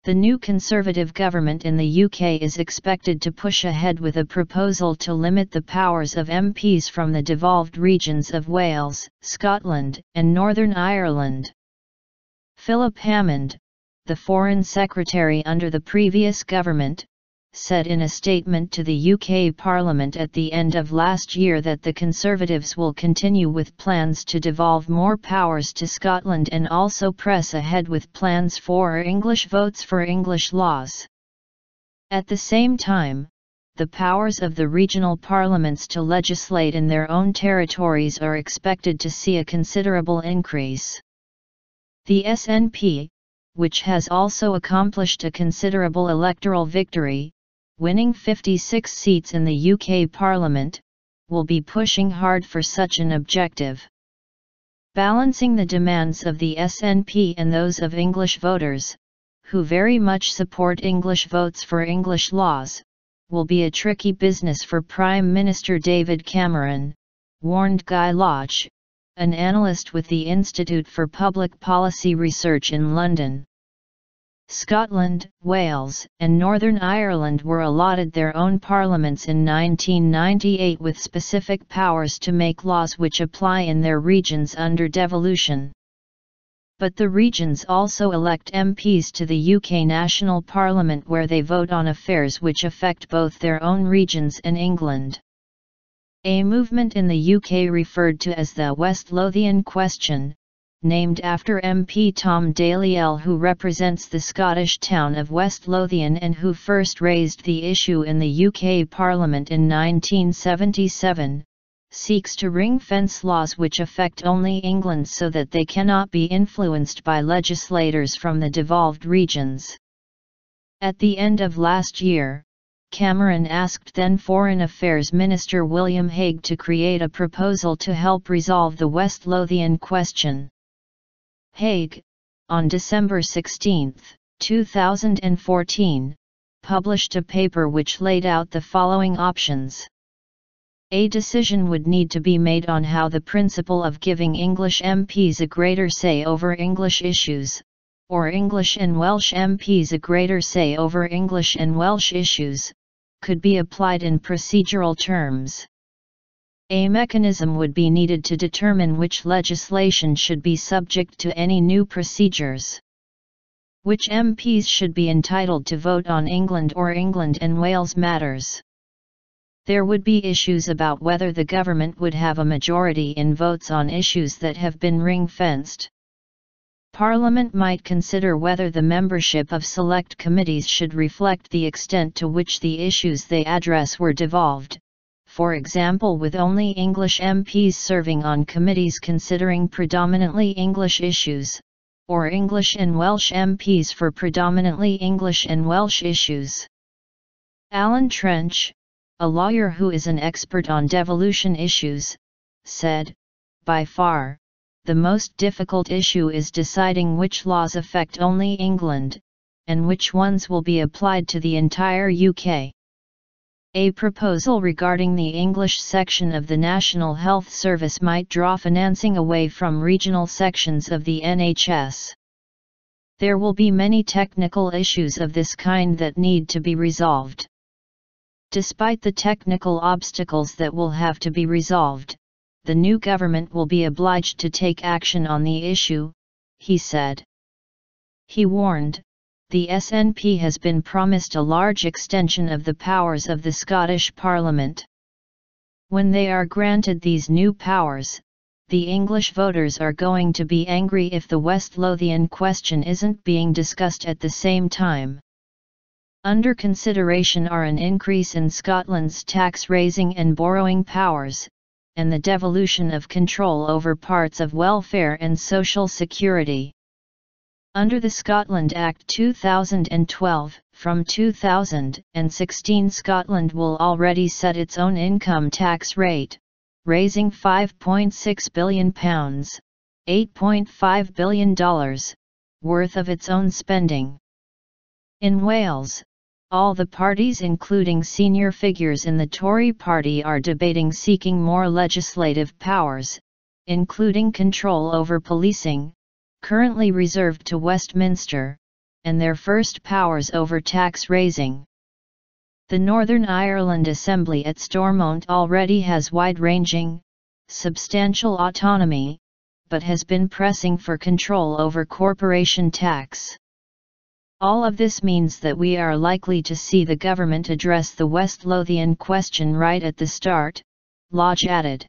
The new Conservative government in the UK is expected to push ahead with a proposal to limit the powers of MPs from the devolved regions of Wales, Scotland, and Northern Ireland. Philip Hammond, the Foreign Secretary under the previous government, said in a statement to the UK Parliament at the end of last year that the Conservatives will continue with plans to devolve more powers to Scotland and also press ahead with plans for English votes for English laws. At the same time, the powers of the regional parliaments to legislate in their own territories are expected to see a considerable increase. The SNP, which has also accomplished a considerable electoral victory, winning 56 seats in the UK Parliament, will be pushing hard for such an objective. Balancing the demands of the SNP and those of English voters, who very much support English votes for English laws, will be a tricky business for Prime Minister David Cameron, warned Guy Lodge, an analyst with the Institute for Public Policy Research in London. Scotland, Wales, and Northern Ireland were allotted their own parliaments in 1998 with specific powers to make laws which apply in their regions under devolution. But the regions also elect MPs to the UK National Parliament where they vote on affairs which affect both their own regions and England. A movement in the UK referred to as the West Lothian Question, named after MP Tom Dalyell, who represents the Scottish town of West Lothian and who first raised the issue in the UK Parliament in 1977, seeks to ring-fence laws which affect only England so that they cannot be influenced by legislators from the devolved regions. At the end of last year, Cameron asked then Foreign Affairs Minister William Hague to create a proposal to help resolve the West Lothian question. Hague, on December 16, 2014, published a paper which laid out the following options. A decision would need to be made on how the principle of giving English MPs a greater say over English issues, or English and Welsh MPs a greater say over English and Welsh issues, could be applied in procedural terms. A mechanism would be needed to determine which legislation should be subject to any new procedures. Which MPs should be entitled to vote on England or England and Wales matters. There would be issues about whether the government would have a majority in votes on issues that have been ring-fenced. Parliament might consider whether the membership of select committees should reflect the extent to which the issues they address were devolved, for example with only English MPs serving on committees considering predominantly English issues, or English and Welsh MPs for predominantly English and Welsh issues. Alan Trench, a lawyer who is an expert on devolution issues, said, "By far, the most difficult issue is deciding which laws affect only England, and which ones will be applied to the entire UK." A proposal regarding the English section of the National Health Service might draw financing away from regional sections of the NHS. There will be many technical issues of this kind that need to be resolved. Despite the technical obstacles that will have to be resolved, the new government will be obliged to take action on the issue, he said. He warned, the SNP has been promised a large extension of the powers of the Scottish Parliament. When they are granted these new powers, the English voters are going to be angry if the West Lothian question isn't being discussed at the same time. Under consideration are an increase in Scotland's tax-raising and borrowing powers, and the devolution of control over parts of welfare and social security. Under the Scotland Act 2012, from 2016 Scotland will already set its own income tax rate, raising £5.6 billion, $8.5 billion, worth of its own spending. In Wales, all the parties including senior figures in the Tory party are debating seeking more legislative powers, including control over policing, currently reserved to Westminster, and their first powers over tax raising. The Northern Ireland Assembly at Stormont already has wide-ranging, substantial autonomy, but has been pressing for control over corporation tax. All of this means that we are likely to see the government address the West Lothian question right at the start, Lodge added.